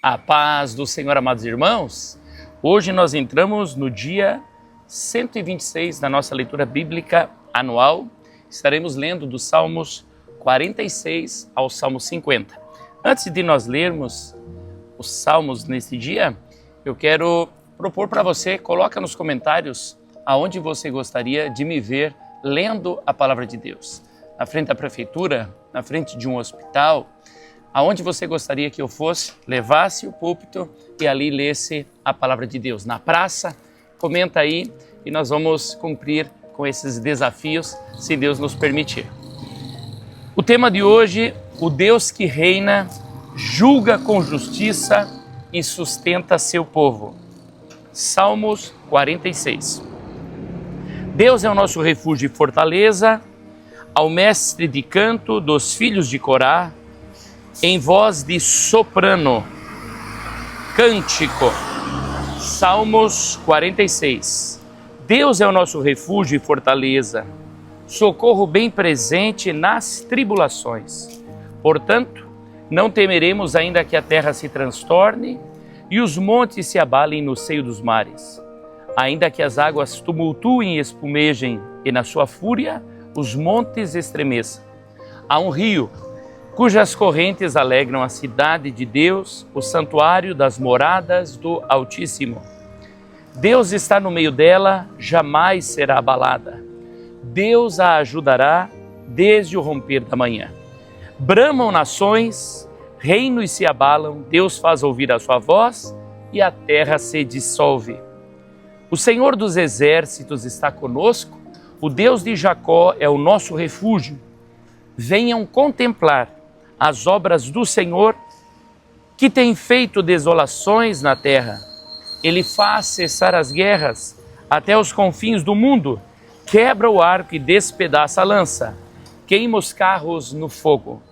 A paz do Senhor, amados irmãos. Hoje nós entramos no dia 126 da nossa leitura bíblica anual. Estaremos lendo dos Salmos 46 ao Salmo 50. Antes de nós lermos os Salmos neste dia, eu quero propor para você, coloca nos comentários aonde você gostaria de me ver lendo a Palavra de Deus. Na frente da prefeitura, na frente de um hospital, aonde você gostaria que eu fosse, levasse o púlpito e ali lesse a Palavra de Deus. Na praça, comenta aí e nós vamos cumprir com esses desafios, se Deus nos permitir. O tema de hoje, o Deus que reina, julga com justiça e sustenta seu povo. Salmos 46. Deus é o nosso refúgio e fortaleza, ao mestre de canto dos filhos de Corá, em voz de soprano, cântico. Salmos 46. Deus é o nosso refúgio e fortaleza, socorro bem presente nas tribulações. Portanto, não temeremos ainda que a terra se transtorne e os montes se abalem no seio dos mares. Ainda que as águas tumultuem e espumejem e na sua fúria os montes estremeçam. Há um rio cujas correntes alegram a cidade de Deus, o santuário das moradas do Altíssimo. Deus está no meio dela, jamais será abalada. Deus a ajudará desde o romper da manhã. Bramam nações, reinos se abalam, Deus faz ouvir a sua voz e a terra se dissolve. O Senhor dos exércitos está conosco, o Deus de Jacó é o nosso refúgio. Venham contemplar as obras do Senhor, que tem feito desolações na terra. Ele faz cessar as guerras até os confins do mundo, quebra o arco e despedaça a lança, queima os carros no fogo.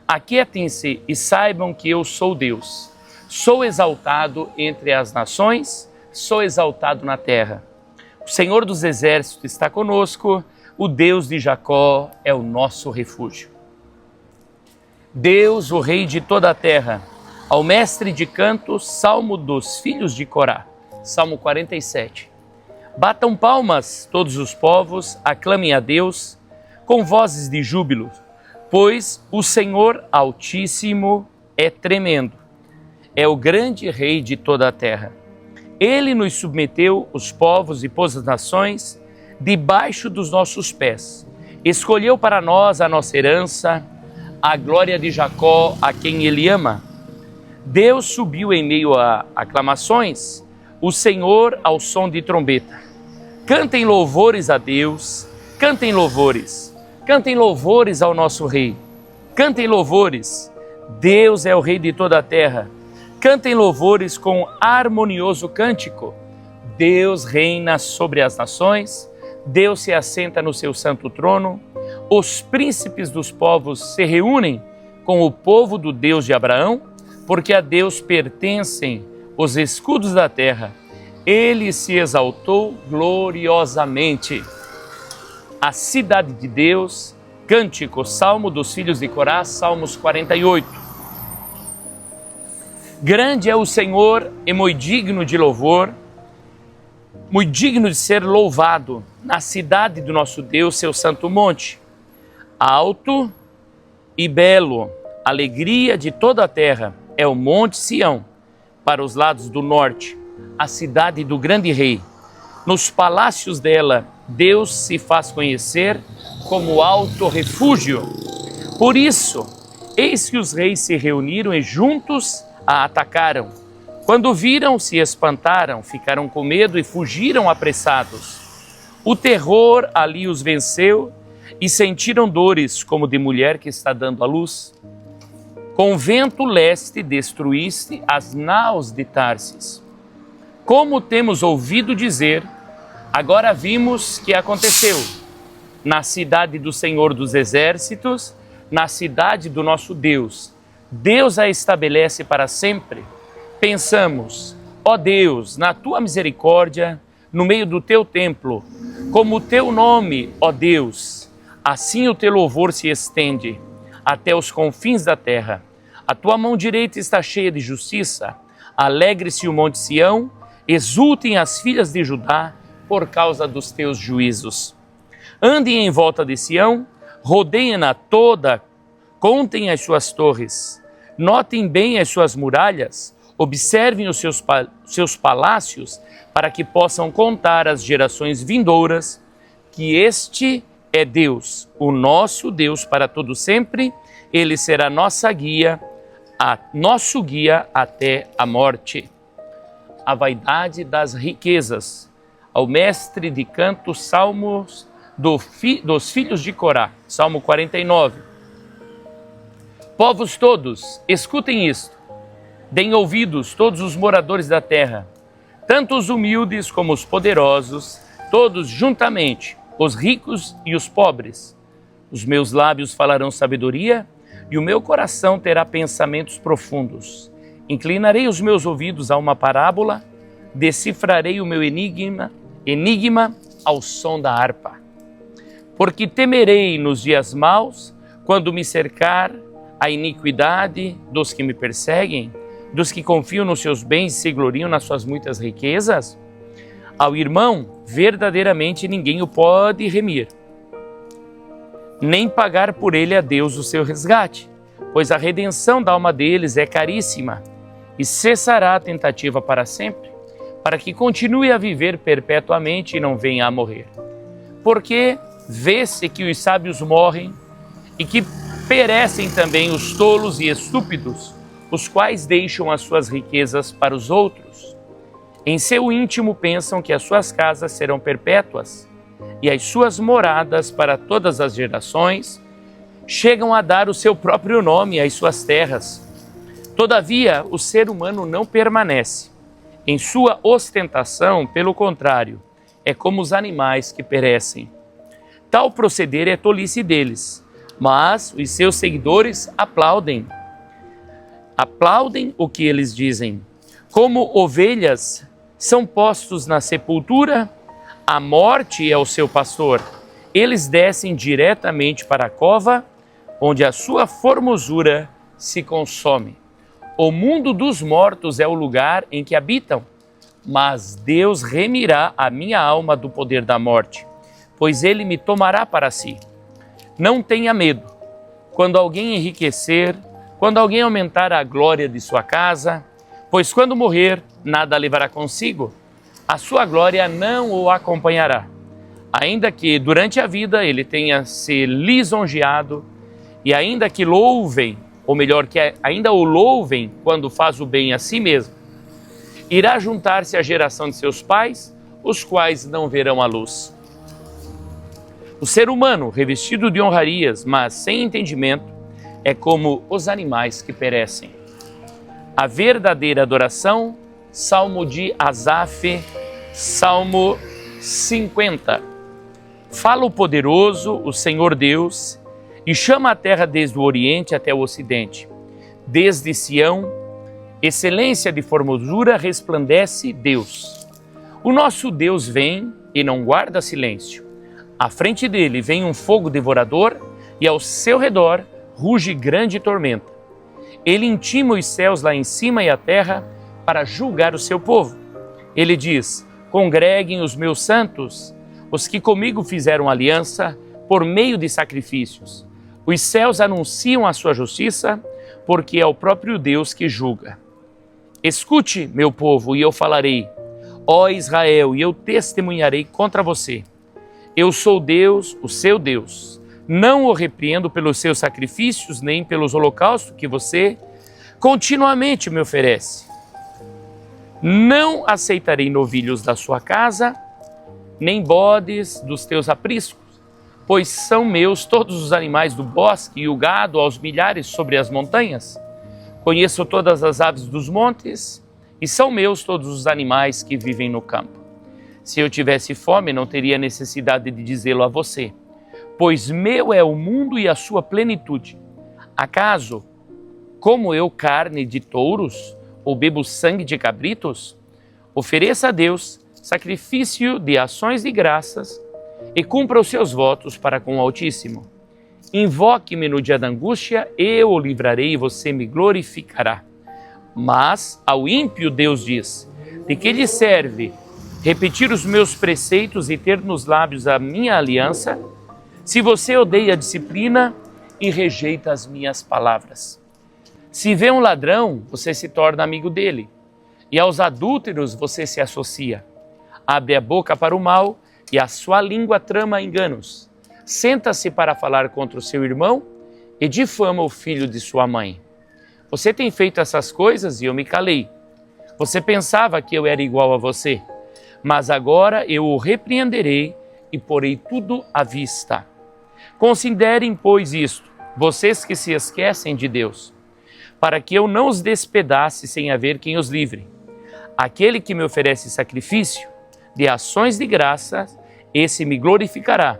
Aquietem-se e saibam que eu sou Deus. Sou exaltado entre as nações, sou exaltado na terra. O Senhor dos exércitos está conosco, o Deus de Jacó é o nosso refúgio. Deus, o Rei de toda a terra, ao mestre de canto, Salmo dos filhos de Corá, Salmo 47. Batam palmas todos os povos, aclamem a Deus com vozes de júbilo, pois o Senhor Altíssimo é tremendo, é o grande Rei de toda a terra. Ele nos submeteu os povos e pôs as nações debaixo dos nossos pés. Escolheu para nós a nossa herança, a glória de Jacó, a quem ele ama. Deus subiu em meio a aclamações, o Senhor ao som de trombeta. Cantem louvores a Deus, cantem louvores ao nosso Rei. Cantem louvores, Deus é o Rei de toda a terra. Cantem louvores com harmonioso cântico. Deus reina sobre as nações, Deus se assenta no seu santo trono. Os príncipes dos povos se reúnem com o povo do Deus de Abraão, porque a Deus pertencem os escudos da terra. Ele se exaltou gloriosamente. A cidade de Deus, cântico, Salmo dos filhos de Corá, Salmos 48. Grande é o Senhor e muito digno de louvor, muito digno de ser louvado na cidade do nosso Deus, seu santo monte. Alto e belo, alegria de toda a terra, é o Monte Sião, para os lados do norte, a cidade do grande rei. Nos palácios dela, Deus se faz conhecer como alto refúgio. Por isso, eis que os reis se reuniram e juntos a atacaram. Quando viram, se espantaram, ficaram com medo e fugiram apressados. O terror ali os venceu e sentiram dores como de mulher que está dando à luz. Com vento leste destruíste as naus de Tarsis. Como temos ouvido dizer, agora vimos que aconteceu. Na cidade do Senhor dos exércitos, na cidade do nosso Deus. Deus a estabelece para sempre. Pensamos, ó Deus, na tua misericórdia, no meio do teu templo, como o teu nome, ó Deus, assim o teu louvor se estende até os confins da terra. A tua mão direita está cheia de justiça. Alegre-se o monte Sião, exultem as filhas de Judá por causa dos teus juízos. Andem em volta de Sião, rodeiem-na toda, contem as suas torres, notem bem as suas muralhas, observem os seus palácios, para que possam contar às gerações vindouras que este é Deus, o nosso Deus para todo sempre. Ele será nosso guia até a morte. A vaidade das riquezas. Ao mestre de canto, salmos dos filhos de Corá, Salmo 49. Povos todos, escutem isto. Deem ouvidos todos os moradores da terra, tanto os humildes como os poderosos, todos juntamente, os ricos e os pobres. Os meus lábios falarão sabedoria e o meu coração terá pensamentos profundos. Inclinarei os meus ouvidos a uma parábola, decifrarei o meu enigma ao som da harpa. Porque temerei nos dias maus, quando me cercar a iniquidade dos que me perseguem, dos que confiam nos seus bens e se gloriam nas suas muitas riquezas? Ao irmão, verdadeiramente ninguém o pode remir, nem pagar por ele a Deus o seu resgate, pois a redenção da alma deles é caríssima, e cessará a tentativa para sempre, para que continue a viver perpetuamente e não venha a morrer. Porque vê-se que os sábios morrem e que perecem também os tolos e estúpidos, os quais deixam as suas riquezas para os outros. Em seu íntimo pensam que as suas casas serão perpétuas e as suas moradas para todas as gerações. Chegam a dar o seu próprio nome às suas terras. Todavia, o ser humano não permanece. Em sua ostentação, pelo contrário, é como os animais que perecem. Tal proceder é tolice deles, mas os seus seguidores aplaudem. Aplaudem o que eles dizem. Como ovelhas são postos na sepultura, a morte é o seu pastor. Eles descem diretamente para a cova, onde a sua formosura se consome. O mundo dos mortos é o lugar em que habitam, mas Deus remirá a minha alma do poder da morte, pois ele me tomará para si. Não tenha medo. Quando alguém enriquecer, quando alguém aumentar a glória de sua casa, pois quando morrer, nada levará consigo. A sua glória não o acompanhará. Ainda que durante a vida ele tenha se lisonjeado, e ainda que louvem, ou melhor, que ainda o louvem quando faz o bem a si mesmo, irá juntar-se à geração de seus pais, os quais não verão a luz. O ser humano, revestido de honrarias, mas sem entendimento, é como os animais que perecem. A verdadeira adoração, Salmo de Asaf, Salmo 50. Fala o poderoso, o Senhor Deus, e chama a terra desde o Oriente até o Ocidente. Desde Sião, excelência de formosura, resplandece Deus. O nosso Deus vem e não guarda silêncio. À frente dele vem um fogo devorador e ao seu redor ruge grande tormenta. Ele intima os céus lá em cima e a terra para julgar o seu povo. Ele diz: congreguem os meus santos, os que comigo fizeram aliança por meio de sacrifícios. Os céus anunciam a sua justiça, porque é o próprio Deus que julga. Escute, meu povo, e eu falarei. Ó Israel, e eu testemunharei contra você. Eu sou Deus, o seu Deus. Não o repreendo pelos seus sacrifícios, nem pelos holocaustos que você continuamente me oferece. Não aceitarei novilhos da sua casa, nem bodes dos teus apriscos, pois são meus todos os animais do bosque e o gado aos milhares sobre as montanhas. Conheço todas as aves dos montes e são meus todos os animais que vivem no campo. Se eu tivesse fome, não teria necessidade de dizê-lo a você, pois meu é o mundo e a sua plenitude. Acaso, como eu carne de touros ou bebo sangue de cabritos? Ofereça a Deus sacrifício de ações de graças e cumpra os seus votos para com o Altíssimo. Invoque-me no dia da angústia, eu o livrarei e você me glorificará. Mas ao ímpio Deus diz: de que lhe serve repetir os meus preceitos e ter nos lábios a minha aliança, se você odeia a disciplina e rejeita as minhas palavras? Se vê um ladrão, você se torna amigo dele, e aos adúlteros você se associa. Abre a boca para o mal e a sua língua trama enganos. Senta-se para falar contra o seu irmão e difama o filho de sua mãe. Você tem feito essas coisas e eu me calei. Você pensava que eu era igual a você, mas agora eu o repreenderei e porei tudo à vista. Considerem, pois, isto, vocês que se esquecem de Deus, para que eu não os despedace sem haver quem os livre. Aquele que me oferece sacrifício de ações de graça, esse me glorificará.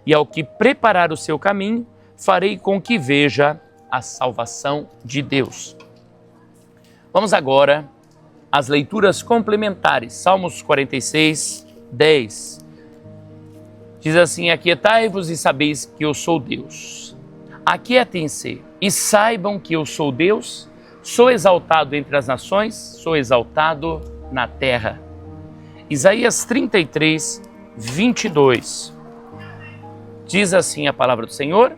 E ao que preparar o seu caminho, farei com que veja a salvação de Deus. Vamos agora às leituras complementares. Salmos 46, 10. Diz assim: aquietai-vos e sabeis que eu sou Deus. Aquietem-se e saibam que eu sou Deus. Sou exaltado entre as nações, sou exaltado na terra. Isaías 33, 22. Diz assim a palavra do Senhor: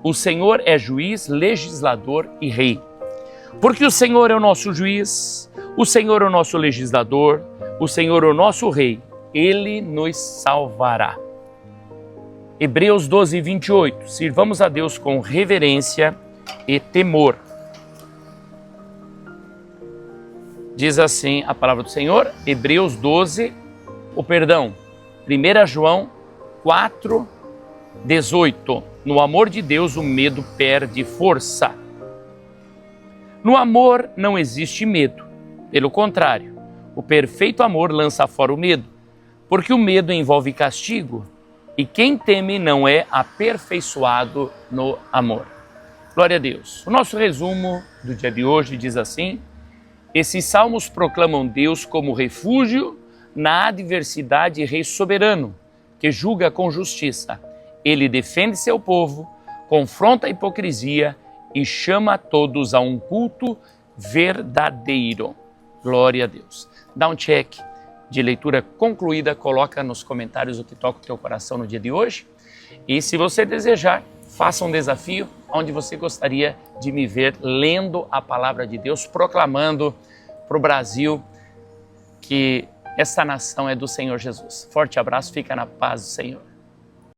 o Senhor é juiz, legislador e rei. Porque o Senhor é o nosso juiz, o Senhor é o nosso legislador, o Senhor é o nosso rei, Ele nos salvará. Hebreus 12, 28. Sirvamos a Deus com reverência e temor. Diz assim a palavra do Senhor, Hebreus 12, 1 João 4, 18. No amor de Deus o medo perde força. No amor não existe medo. Pelo contrário, o perfeito amor lança fora o medo, porque o medo envolve castigo, e quem teme não é aperfeiçoado no amor. Glória a Deus. O nosso resumo do dia de hoje diz assim: esses salmos proclamam Deus como refúgio na adversidade e rei soberano, que julga com justiça. Ele defende seu povo, confronta a hipocrisia e chama todos a um culto verdadeiro. Glória a Deus. Dá um check de leitura concluída, coloca nos comentários o que toca o teu coração no dia de hoje. E se você desejar, faça um desafio onde você gostaria de me ver lendo a palavra de Deus, proclamando para o Brasil que esta nação é do Senhor Jesus. Forte abraço, fica na paz do Senhor.